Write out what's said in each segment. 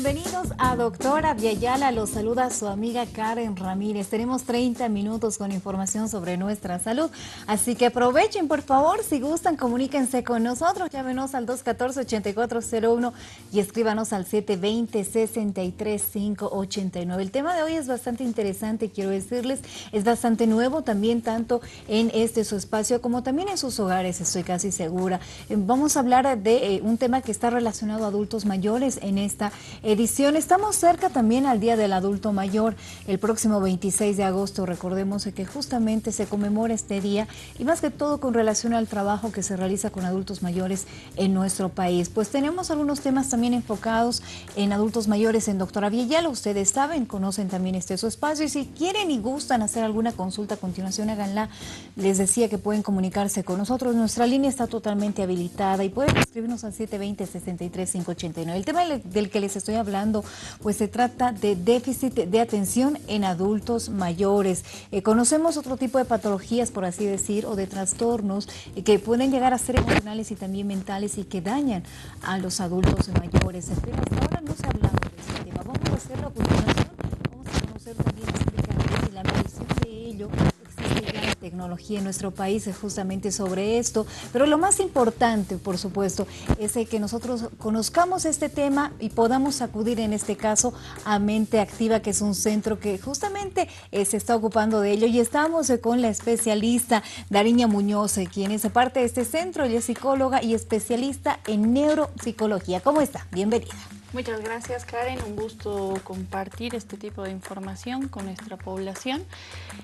bienvenidos a Doctora Viayala. Los saluda su amiga Karen Ramírez. Tenemos 30 minutos con información sobre nuestra salud, así que aprovechen, por favor. Si gustan, comuníquense con nosotros. Llámenos al 214-8401 y escríbanos al 720-63589. El tema de hoy es bastante interesante, quiero decirles. Es bastante nuevo también, tanto en su espacio como también en sus hogares, estoy casi segura. Vamos a hablar de un tema que está relacionado a adultos mayores en esta edición. Estamos cerca también al Día del Adulto Mayor, el próximo 26 de agosto. Recordemos que justamente se conmemora este día y más que todo con relación al trabajo que se realiza con adultos mayores en nuestro país. Pues tenemos algunos temas también enfocados en adultos mayores en Doctora Viayala. Ustedes saben, conocen también su espacio, y si quieren y gustan hacer alguna consulta a continuación, háganla. Les decía que pueden comunicarse con nosotros. Nuestra línea está totalmente habilitada y pueden escribirnos al 720-63589. El tema del que les estoy hablando, pues se trata de déficit de atención en adultos mayores. Conocemos otro tipo de patologías, por así decir, o de trastornos que pueden llegar a ser emocionales y también mentales y que dañan a los adultos mayores. Pero hasta ahora no se ha hablado de este tema. Vamos a hacerlo a continuación. Vamos a conocer también explicarles la medición de ello. Existe ya la tecnología en nuestro país justamente sobre esto, pero lo más importante, por supuesto, es que nosotros conozcamos este tema y podamos acudir en este caso a Mente Activa, que es un centro que justamente se está ocupando de ello, y estamos con la especialista Dariña Muñoz, quien es parte de este centro. Ella es psicóloga y especialista en neuropsicología. ¿Cómo está? Bienvenida. Muchas gracias, Karen. Un gusto compartir este tipo de información con nuestra población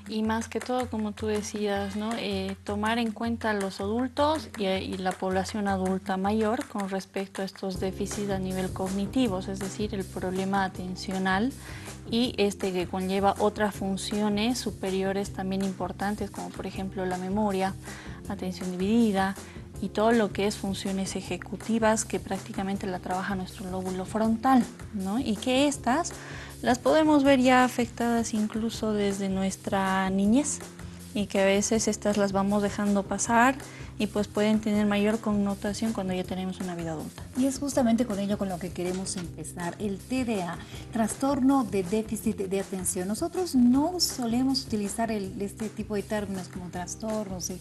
y más que todo, como tú decías, ¿no? Tomar en cuenta a los adultos y la población adulta mayor con respecto a estos déficits a nivel cognitivo, es decir, el problema atencional y que conlleva otras funciones superiores también importantes, como por ejemplo la memoria, atención dividida, y todo lo que es funciones ejecutivas que prácticamente la trabaja nuestro lóbulo frontal, ¿no? Y que estas las podemos ver ya afectadas incluso desde nuestra niñez y que a veces estas las vamos dejando pasar y pues pueden tener mayor connotación cuando ya tenemos una vida adulta. Y es justamente con ello con lo que queremos empezar, el TDA, trastorno de déficit de atención. Nosotros no solemos utilizar este tipo de términos como trastornos,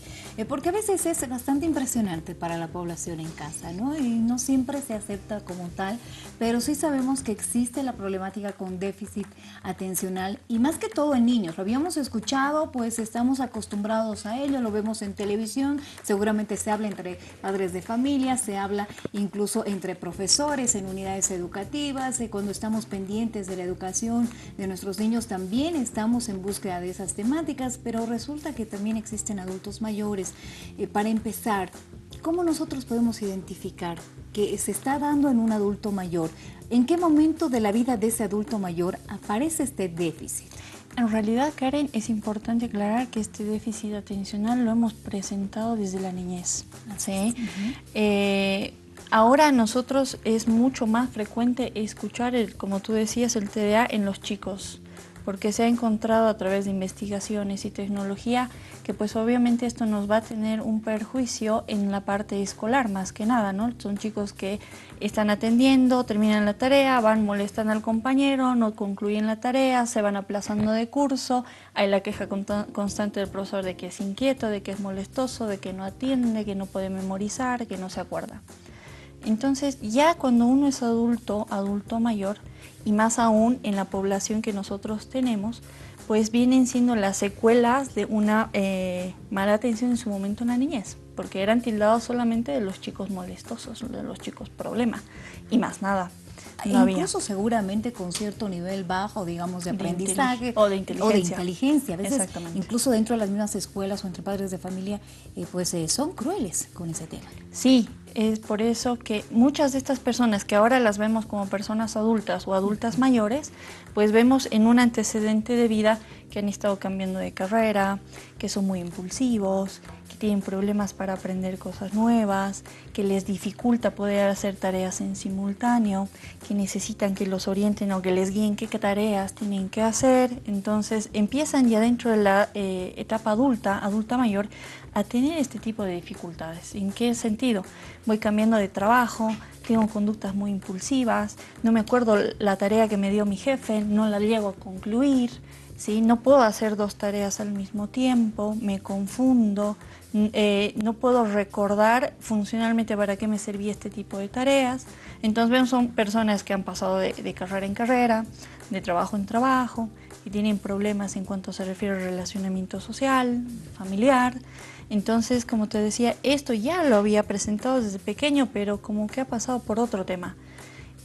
porque a veces es bastante impresionante para la población en casa, ¿no? Y no siempre se acepta como tal, pero sí sabemos que existe la problemática con déficit atencional y más que todo en niños. Lo habíamos escuchado, pues estamos acostumbrados a ello, lo vemos en televisión, seguramente se habla entre padres de familia, se habla incluso entre profesores en unidades educativas, cuando estamos pendientes de la educación de nuestros niños también estamos en búsqueda de esas temáticas, pero resulta que también existen adultos mayores. Para empezar, ¿cómo nosotros podemos identificar que se está dando en un adulto mayor? ¿En qué momento de la vida de ese adulto mayor aparece este déficit? En realidad, Karen, es importante aclarar que este déficit atencional lo hemos presentado desde la niñez, ¿sí? Ahora nosotros es mucho más frecuente escuchar, como tú decías, el TDA en los chicos, porque se ha encontrado a través de investigaciones y tecnología que pues obviamente esto nos va a tener un perjuicio en la parte escolar más que nada, ¿no? Son chicos que están atendiendo, terminan la tarea, van, molestan al compañero, no concluyen la tarea, se van aplazando de curso, hay la queja constante del profesor de que es inquieto, de que es molestoso, de que no atiende, que no puede memorizar, que no se acuerda. Entonces ya cuando uno es adulto mayor, y más aún en la población que nosotros tenemos, pues vienen siendo las secuelas de una mala atención en su momento en la niñez, porque eran tildados solamente de los chicos molestosos, de los chicos problema, y más nada. No incluso había. Seguramente con cierto nivel bajo, digamos, de aprendizaje o de inteligencia. A veces, incluso dentro de las mismas escuelas o entre padres de familia, pues son crueles con ese tema. Sí, es por eso que muchas de estas personas que ahora las vemos como personas adultas o adultas mayores, pues vemos en un antecedente de vida que han estado cambiando de carrera, que son muy impulsivos, que tienen problemas para aprender cosas nuevas, que les dificulta poder hacer tareas en simultáneo, que necesitan que los orienten o que les guíen qué tareas tienen que hacer. Entonces empiezan ya dentro de la etapa adulta mayor, a tener este tipo de dificultades. ¿En qué sentido? Voy cambiando de trabajo, tengo conductas muy impulsivas, no me acuerdo la tarea que me dio mi jefe, no la llego a concluir, ¿sí? No puedo hacer 2 tareas al mismo tiempo, me confundo, no puedo recordar funcionalmente para qué me servía este tipo de tareas. Entonces vemos son personas que han pasado de carrera en carrera, de trabajo en trabajo, y tienen problemas en cuanto se refiere al relacionamiento social, familiar. Entonces, como te decía, esto ya lo había presentado desde pequeño, pero como que ha pasado por otro tema.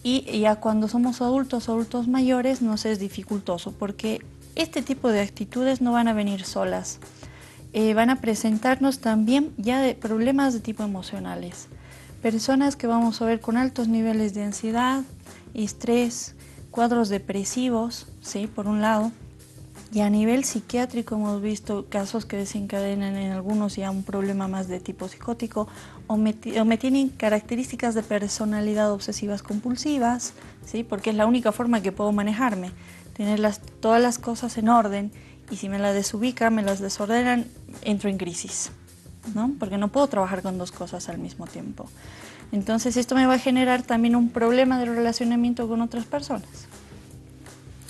Y ya cuando somos adultos mayores, nos es dificultoso, porque este tipo de actitudes no van a venir solas. Van a presentarnos también ya de problemas de tipo emocionales. Personas que vamos a ver con altos niveles de ansiedad, estrés, cuadros depresivos, ¿sí? Por un lado. Y a nivel psiquiátrico hemos visto casos que desencadenan en algunos ya un problema más de tipo psicótico o me tienen características de personalidad obsesivas compulsivas, ¿sí? Porque es la única forma que puedo manejarme, tener todas las cosas en orden, y si me las desubican, me las desordenan, entro en crisis, ¿no? Porque no puedo trabajar con 2 cosas al mismo tiempo. Entonces esto me va a generar también un problema de relacionamiento con otras personas.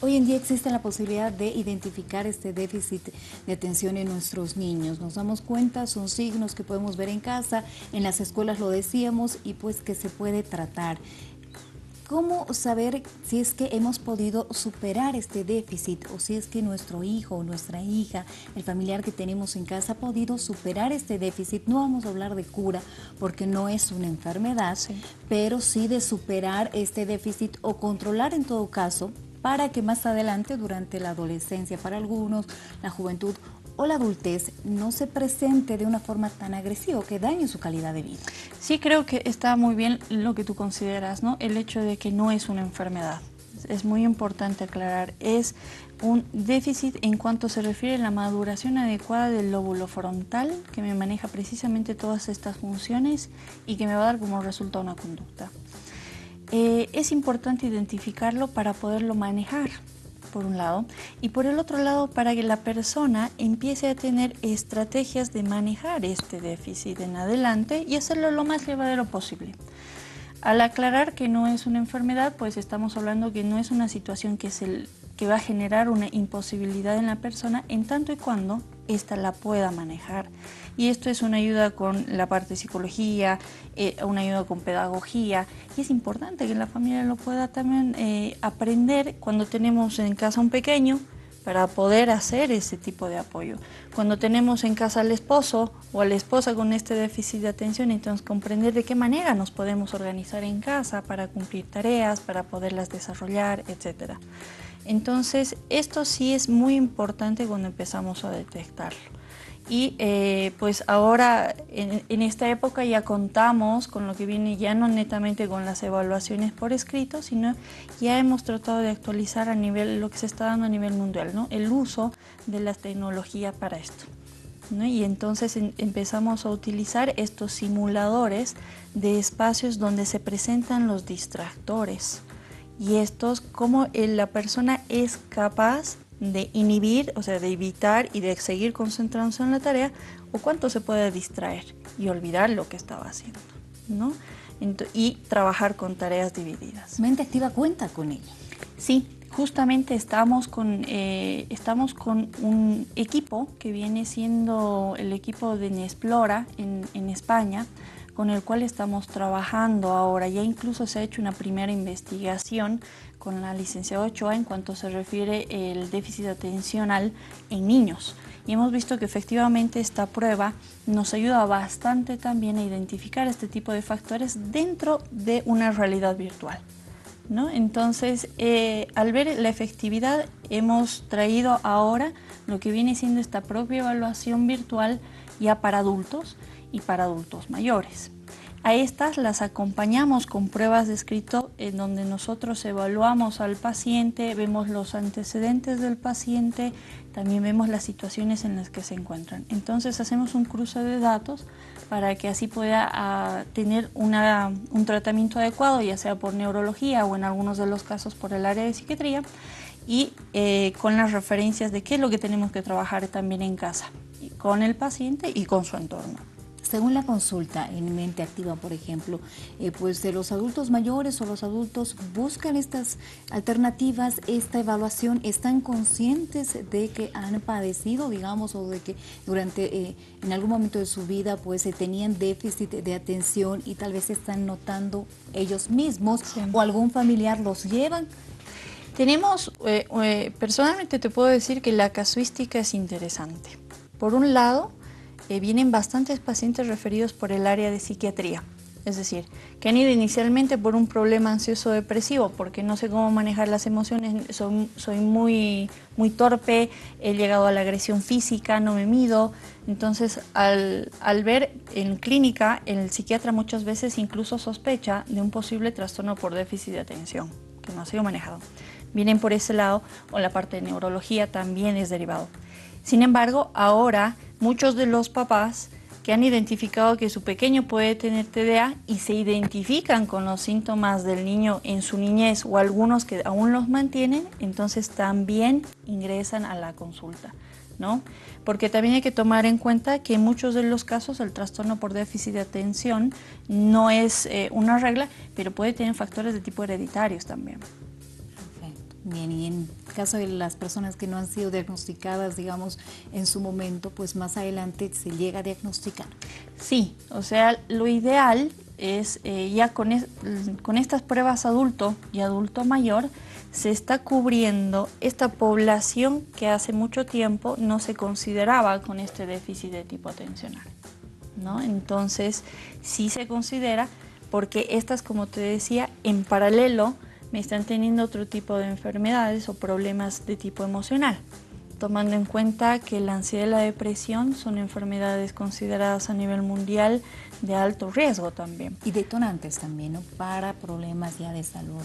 Hoy en día existe la posibilidad de identificar este déficit de atención en nuestros niños. Nos damos cuenta, son signos que podemos ver en casa, en las escuelas lo decíamos, y pues que se puede tratar. ¿Cómo saber si es que hemos podido superar este déficit o si es que nuestro hijo o nuestra hija, el familiar que tenemos en casa ha podido superar este déficit? No vamos a hablar de cura porque no es una enfermedad, sí, pero sí de superar este déficit o controlar en todo caso para que más adelante, durante la adolescencia para algunos, la juventud o la adultez, no se presente de una forma tan agresiva que dañe su calidad de vida. Sí, creo que está muy bien lo que tú consideras, ¿no? El hecho de que no es una enfermedad. Es muy importante aclarar, es un déficit en cuanto se refiere a la maduración adecuada del lóbulo frontal, que me maneja precisamente todas estas funciones y que me va a dar como resultado una conducta. Es importante identificarlo para poderlo manejar, por un lado, y por el otro lado para que la persona empiece a tener estrategias de manejar este déficit en adelante y hacerlo lo más llevadero posible. Al aclarar que no es una enfermedad, pues estamos hablando que no es una situación que va a generar una imposibilidad en la persona en tanto y cuando ésta la pueda manejar. Y esto es una ayuda con la parte de psicología, una ayuda con pedagogía, y es importante que la familia lo pueda también aprender cuando tenemos en casa un pequeño, para poder hacer ese tipo de apoyo. Cuando tenemos en casa al esposo o a la esposa con este déficit de atención, entonces comprender de qué manera nos podemos organizar en casa para cumplir tareas, para poderlas desarrollar, etc. Entonces, esto sí es muy importante cuando empezamos a detectarlo. Y pues ahora en esta época ya contamos con lo que viene ya no netamente con las evaluaciones por escrito, sino ya hemos tratado de actualizar a nivel, lo que se está dando a nivel mundial, ¿no? El uso de la tecnología para esto, ¿no? Y entonces empezamos a utilizar estos simuladores de espacios donde se presentan los distractores y estos cómo la persona es capaz de inhibir, o sea, de evitar y de seguir concentrándose en la tarea, o cuánto se puede distraer y olvidar lo que estaba haciendo, ¿no? Y trabajar con tareas divididas. ¿Mente activa cuenta con ello? Sí, justamente estamos con un equipo que viene siendo el equipo de Nesplora en España, con el cual estamos trabajando ahora. Ya incluso se ha hecho una primera investigación con la licenciada Ochoa en cuanto se refiere el déficit atencional en niños. Y hemos visto que efectivamente esta prueba nos ayuda bastante también a identificar este tipo de factores dentro de una realidad virtual, ¿no? Entonces, al ver la efectividad, hemos traído ahora lo que viene siendo esta propia evaluación virtual ya para adultos y para adultos mayores. A estas las acompañamos con pruebas de escrito en donde nosotros evaluamos al paciente, vemos los antecedentes del paciente, también vemos las situaciones en las que se encuentran. Entonces hacemos un cruce de datos para que así pueda tener un tratamiento adecuado, ya sea por neurología o en algunos de los casos por el área de psiquiatría, y con las referencias de qué es lo que tenemos que trabajar también en casa, con el paciente y con su entorno. según la consulta en Mente Activa, por ejemplo, pues de los adultos mayores o los adultos buscan estas alternativas, esta evaluación, están conscientes de que han padecido, digamos, o de que durante en algún momento de su vida pues tenían déficit de atención y tal vez están notando ellos mismos o algún familiar los llevan. Tenemos, personalmente te puedo decir que la casuística es interesante. Por un lado, vienen bastantes pacientes referidos por el área de psiquiatría, es decir, que han ido inicialmente por un problema ansioso depresivo, porque no sé cómo manejar las emociones, soy muy torpe, he llegado a la agresión física, no me mido. Entonces, al ver en clínica, el psiquiatra muchas veces incluso sospecha de un posible trastorno por déficit de atención, que no ha sido manejado. Vienen por ese lado, o la parte de neurología también es derivado. Sin embargo, ahora muchos de los papás que han identificado que su pequeño puede tener TDA y se identifican con los síntomas del niño en su niñez o algunos que aún los mantienen, entonces también ingresan a la consulta, ¿no? Porque también hay que tomar en cuenta que en muchos de los casos el trastorno por déficit de atención no es una regla, pero puede tener factores de tipo hereditarios también. Bien, y en caso de las personas que no han sido diagnosticadas, digamos, en su momento, pues más adelante se llega a diagnosticar. Sí, o sea, lo ideal es ya con estas pruebas adulto y adulto mayor, se está cubriendo esta población que hace mucho tiempo no se consideraba con este déficit de tipo atencional, ¿no? Entonces, sí se considera porque estas, como te decía, en paralelo, me están teniendo otro tipo de enfermedades o problemas de tipo emocional, tomando en cuenta que la ansiedad y la depresión son enfermedades consideradas a nivel mundial de alto riesgo también. Y detonantes también, ¿no? Para problemas ya de salud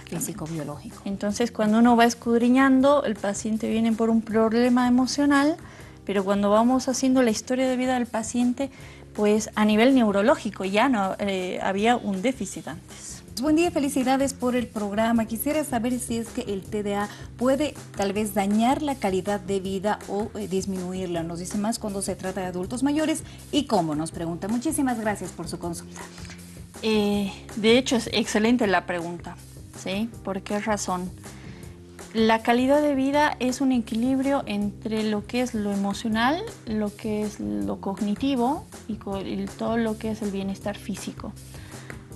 físico-biológico. Entonces, cuando uno va escudriñando, el paciente viene por un problema emocional, pero cuando vamos haciendo la historia de vida del paciente, pues a nivel neurológico ya no había un déficit antes. Buen día, felicidades por el programa. Quisiera saber si es que el TDA puede tal vez dañar la calidad de vida o disminuirla. Nos dice más cuando se trata de adultos mayores y cómo, nos pregunta. Muchísimas gracias por su consulta. De hecho, es excelente la pregunta, ¿sí? ¿Por qué razón? La calidad de vida es un equilibrio entre lo que es lo emocional, lo que es lo cognitivo y todo lo que es el bienestar físico.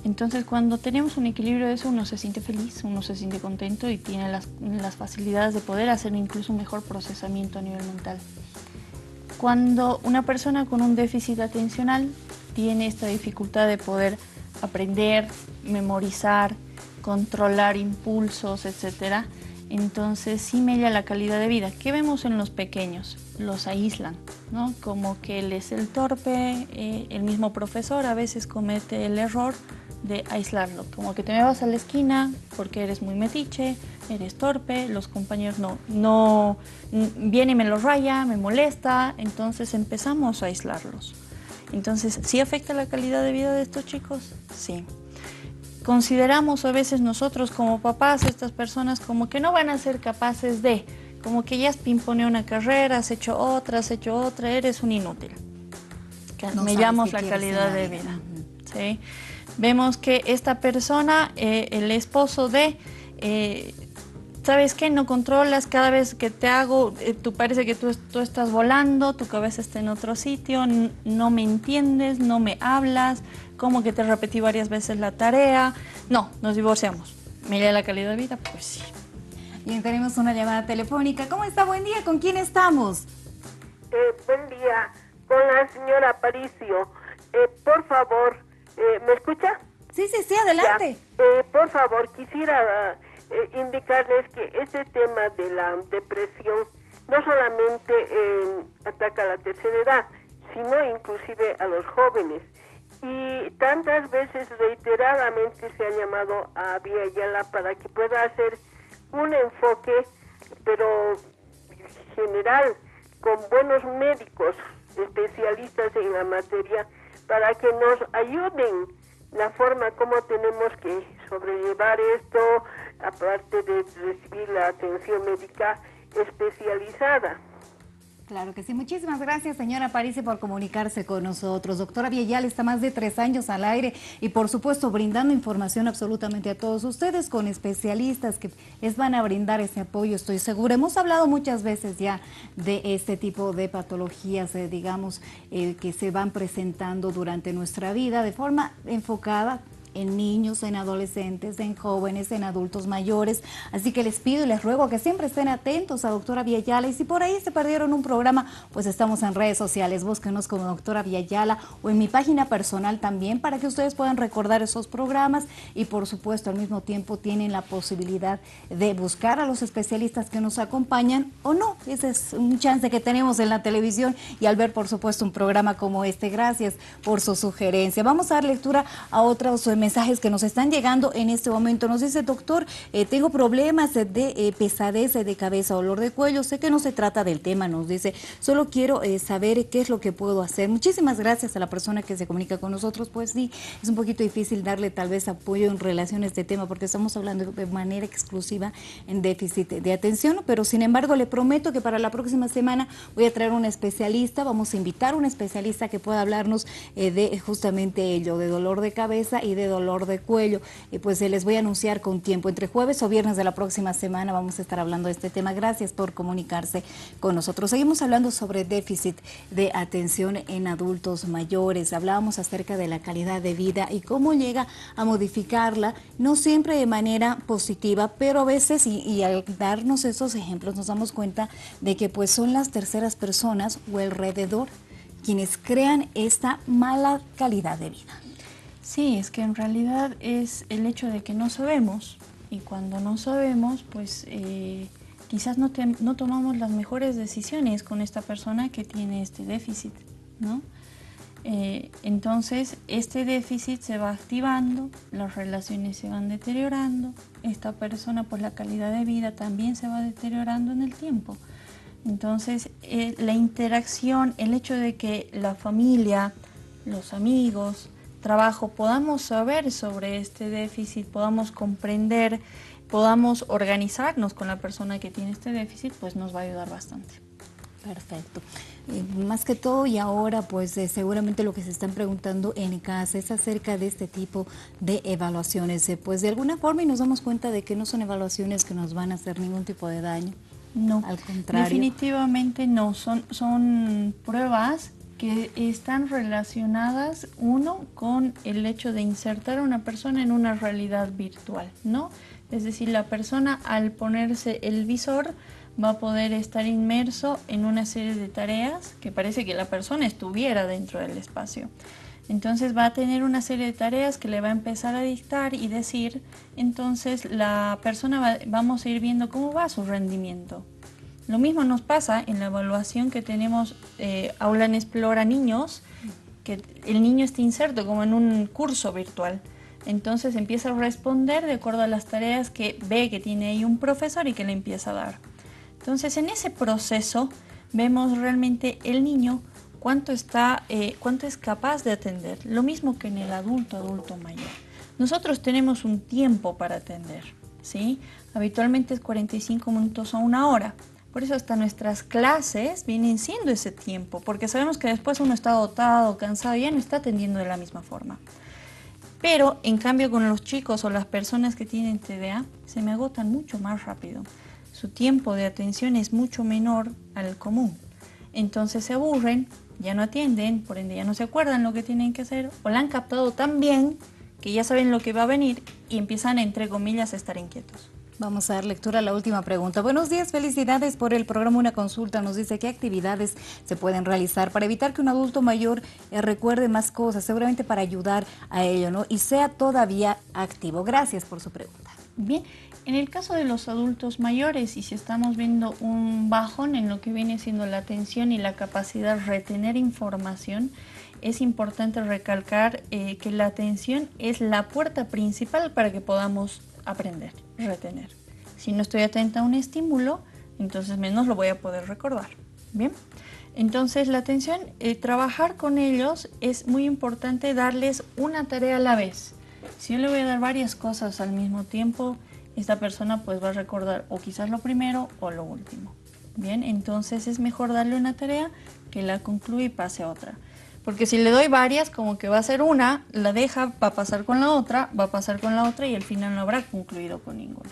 Entonces, cuando tenemos un equilibrio de eso, uno se siente feliz, uno se siente contento y tiene las facilidades de poder hacer incluso un mejor procesamiento a nivel mental. Cuando una persona con un déficit atencional tiene esta dificultad de poder aprender, memorizar, controlar impulsos, etc., entonces sí mella la calidad de vida. ¿Qué vemos en los pequeños? Los aíslan, ¿no? Como que él es el torpe, el mismo profesor a veces comete el error de aislarlo, como que te me vas a la esquina porque eres muy metiche, eres torpe, los compañeros no viene y me lo raya, me molesta, entonces empezamos a aislarlos. Entonces, ¿sí afecta la calidad de vida de estos chicos? Sí. Consideramos a veces nosotros como papás, estas personas como que no van a ser capaces de, como que ya has pimponeado una carrera, has hecho otra, eres un inútil. No mellamos la calidad de vida. ¿Sí? Vemos que esta persona, el esposo de, ¿sabes qué? No controlas, cada vez que te hago, tú parece que tú estás volando, tu cabeza está en otro sitio, no me entiendes, no me hablas, como que te repetí varias veces la tarea. No, nos divorciamos. ¿Mira la calidad de vida? Pues sí. Bien, tenemos una llamada telefónica. ¿Cómo está? Buen día, ¿con quién estamos? Buen día, con la señora Aparicio. Por favor, ¿me escucha? Sí, adelante. Por favor, quisiera indicarles que este tema de la depresión no solamente ataca a la tercera edad, sino inclusive a los jóvenes. Y tantas veces reiteradamente se ha llamado a Vía Ayala para que pueda hacer un enfoque, pero general, con buenos médicos, especialistas en la materia, para que nos ayuden la forma como tenemos que sobrellevar esto, aparte de recibir la atención médica especializada. Claro que sí. Muchísimas gracias, señora Parisi, por comunicarse con nosotros. Doctora Vieyal está más de 3 años al aire y, por supuesto, brindando información absolutamente a todos ustedes con especialistas que les van a brindar ese apoyo, estoy segura. Hemos hablado muchas veces ya de este tipo de patologías, digamos, que se van presentando durante nuestra vida de forma enfocada en niños, en adolescentes, en jóvenes, en adultos mayores. Así que les pido y les ruego que siempre estén atentos a doctora Vieyala. Y si por ahí se perdieron un programa, pues estamos en redes sociales. Búsquenos como doctora Vieyala o en mi página personal también para que ustedes puedan recordar esos programas y, por supuesto, al mismo tiempo tienen la posibilidad de buscar a los especialistas que nos acompañan o no. Ese es un chance que tenemos en la televisión y al ver, por supuesto, un programa como este. Gracias por su sugerencia. Vamos a dar lectura a otros mensajes que nos están llegando en este momento. Nos dice: doctor, tengo problemas de pesadez de cabeza, dolor de cuello. Sé que no se trata del tema, nos dice. Solo quiero saber qué es lo que puedo hacer. Muchísimas gracias a la persona que se comunica con nosotros. Pues sí, es un poquito difícil darle tal vez apoyo en relación a este tema porque estamos hablando de manera exclusiva en déficit de atención, pero sin embargo le prometo que para la próxima semana voy a traer un especialista. Vamos a invitar a un especialista que pueda hablarnos de justamente ello, de dolor de cabeza y de dolor de cuello. Pues les voy a anunciar con tiempo, entre jueves o viernes de la próxima semana vamos a estar hablando de este tema. Gracias por comunicarse con nosotros. Seguimos hablando sobre déficit de atención en adultos mayores. Hablábamos acerca de la calidad de vida y cómo llega a modificarla, no siempre de manera positiva, pero a veces, y al darnos esos ejemplos nos damos cuenta de que pues son las terceras personas o alrededor quienes crean esta mala calidad de vida. Sí, es que en realidad es el hecho de que no sabemos, y cuando no sabemos, pues quizás no tomamos las mejores decisiones con esta persona que tiene este déficit, ¿no? Entonces, este déficit se va activando, las relaciones se van deteriorando, esta persona, pues la calidad de vida también se va deteriorando en el tiempo. Entonces, la interacción, el hecho de que la familia, los amigos, trabajo, podamos saber sobre este déficit, podamos comprender, podamos organizarnos con la persona que tiene este déficit, pues nos va a ayudar bastante. Perfecto. Más que todo y ahora, pues seguramente lo que se están preguntando en casa es acerca de este tipo de evaluaciones. Pues de alguna forma y nos damos cuenta de que no son evaluaciones que nos van a hacer ningún tipo de daño. No, al contrario. Definitivamente no, son pruebas que están relacionadas, uno, con el hecho de insertar a una persona en una realidad virtual, ¿no? Es decir, la persona al ponerse el visor va a poder estar inmerso en una serie de tareas que parece que la persona estuviera dentro del espacio. Entonces va a tener una serie de tareas que le va a empezar a dictar y decir, entonces la persona vamos a ir viendo cómo va su rendimiento. Lo mismo nos pasa en la evaluación que tenemos Aula en Explora Niños, que el niño está inserto como en un curso virtual. Entonces empieza a responder de acuerdo a las tareas que ve que tiene ahí un profesor y que le empieza a dar. Entonces en ese proceso vemos realmente el niño cuánto es capaz de atender. Lo mismo que en el adulto mayor. Nosotros tenemos un tiempo para atender, ¿sí? Habitualmente es 45 minutos o 1 hora. Por eso hasta nuestras clases vienen siendo ese tiempo, porque sabemos que después uno está agotado, cansado y ya no está atendiendo de la misma forma. Pero en cambio con los chicos o las personas que tienen TDA se me agotan mucho más rápido. Su tiempo de atención es mucho menor al común. Entonces se aburren, ya no atienden, por ende ya no se acuerdan lo que tienen que hacer o la han captado tan bien que ya saben lo que va a venir y empiezan, entre comillas, a estar inquietos. Vamos a dar lectura a la última pregunta. Buenos días, felicidades por el programa Una Consulta. Nos dice qué actividades se pueden realizar para evitar que un adulto mayor recuerde más cosas, seguramente para ayudar a ello, ¿no? Y sea todavía activo. Gracias por su pregunta. Bien, en el caso de los adultos mayores, y si estamos viendo un bajón en lo que viene siendo la atención y la capacidad de retener información, es importante recalcar que la atención es la puerta principal para que podamos aprender, retener. Si no estoy atenta a un estímulo, entonces menos lo voy a poder recordar. Bien, entonces la atención, trabajar con ellos es muy importante, darles una tarea a la vez. Si yo le voy a dar varias cosas al mismo tiempo, esta persona pues va a recordar o quizás lo primero o lo último. Bien, entonces es mejor darle una tarea que la concluya y pase a otra. Porque si le doy varias, como que va a ser una, la deja, va a pasar con la otra, va a pasar con la otra y al final no habrá concluido con ninguna,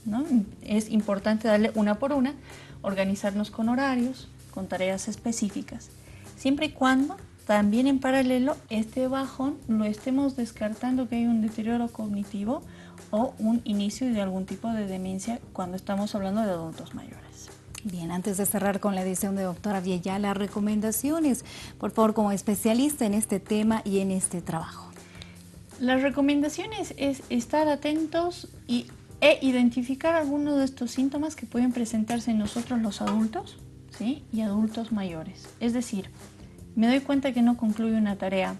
¿no? Es importante darle una por una, organizarnos con horarios, con tareas específicas, siempre y cuando también en paralelo este bajón lo estemos descartando que hay un deterioro cognitivo o un inicio de algún tipo de demencia cuando estamos hablando de adultos mayores. Bien, antes de cerrar con la edición de doctora Vieyala, recomendaciones, por favor, como especialista en este tema y en este trabajo. Las recomendaciones es estar atentos e identificar algunos de estos síntomas que pueden presentarse en nosotros los adultos, ¿sí? Y adultos mayores. Es decir, me doy cuenta que no concluyo una tarea,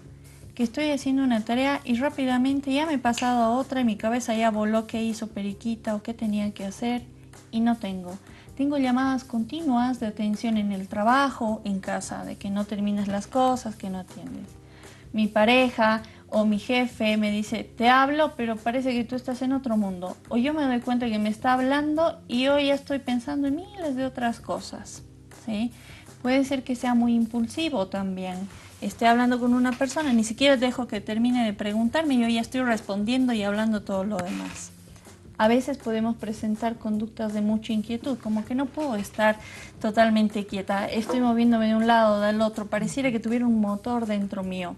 que estoy haciendo una tarea y rápidamente ya me he pasado a otra y mi cabeza ya voló qué hizo periquita o qué tenía que hacer y no tengo. Tengo llamadas continuas de atención en el trabajo, en casa, de que no terminas las cosas, que no atiendes. Mi pareja o mi jefe me dice, te hablo, pero parece que tú estás en otro mundo. O yo me doy cuenta que me está hablando y yo ya estoy pensando en miles de otras cosas, ¿sí? Puede ser que sea muy impulsivo también. Esté hablando con una persona, ni siquiera dejo que termine de preguntarme, yo ya estoy respondiendo y hablando todo lo demás. A veces podemos presentar conductas de mucha inquietud, como que no puedo estar totalmente quieta, estoy moviéndome de un lado al otro, pareciera que tuviera un motor dentro mío.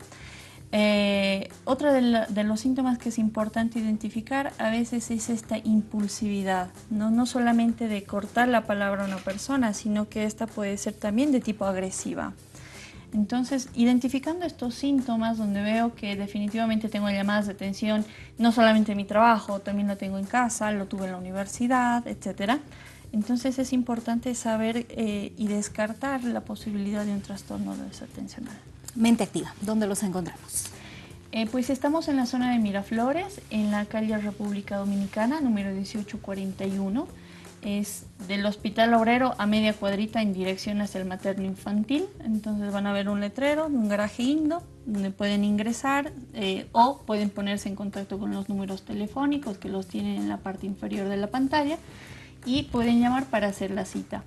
Otro de los síntomas que es importante identificar a veces es esta impulsividad, no solamente de cortar la palabra a una persona, sino que esta puede ser también de tipo agresiva. Entonces, identificando estos síntomas donde veo que definitivamente tengo llamadas de atención, no solamente en mi trabajo, también lo tengo en casa, lo tuve en la universidad, etc. Entonces es importante saber y descartar la posibilidad de un trastorno desatencional. Mente Activa, ¿dónde los encontramos? Pues estamos en la zona de Miraflores, en la calle República Dominicana, número 1841. Es del Hospital Obrero a media cuadrita en dirección hacia el materno infantil. Entonces van a ver un letrero, un garaje Indo, donde pueden ingresar o pueden ponerse en contacto con los números telefónicos que los tienen en la parte inferior de la pantalla y pueden llamar para hacer la cita.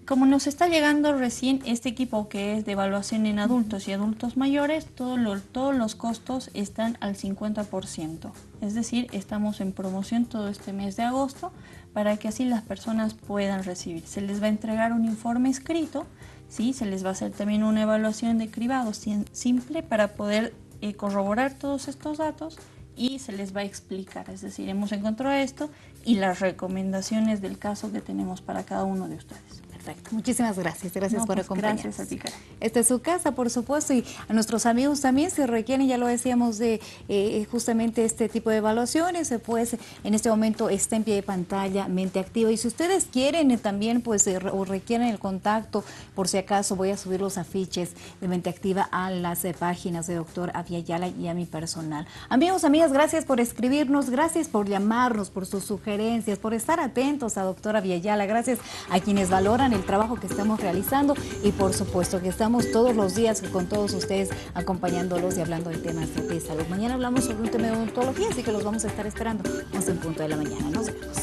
Como nos está llegando recién este equipo que es de evaluación en adultos y adultos mayores, todos los costos están al 50%. Es decir, estamos en promoción todo este mes de agosto para que así las personas puedan recibir. Se les va a entregar un informe escrito, ¿sí? Se les va a hacer también una evaluación de cribado simple para poder corroborar todos estos datos y se les va a explicar. Es decir, hemos encontrado esto y las recomendaciones del caso que tenemos para cada uno de ustedes. Perfecto. Muchísimas gracias. Gracias por acompañarnos. Gracias a ti, Karen. Esta es su casa, por supuesto, y a nuestros amigos también se requieren, ya lo decíamos, de justamente este tipo de evaluaciones, pues en este momento está en pie de pantalla Mente Activa. Y si ustedes quieren también, pues, o requieren el contacto, por si acaso voy a subir los afiches de Mente Activa a las páginas de doctor Vieyala y a mi personal. Amigos, amigas, gracias por escribirnos, gracias por llamarnos, por sus sugerencias, por estar atentos a doctora Vieyala, gracias a quienes valoran el trabajo que estamos realizando y por supuesto que estamos todos los días con todos ustedes acompañándolos y hablando de temas de salud. Mañana hablamos sobre un tema de odontología, así que los vamos a estar esperando 11 en punto de la mañana. Nos vemos.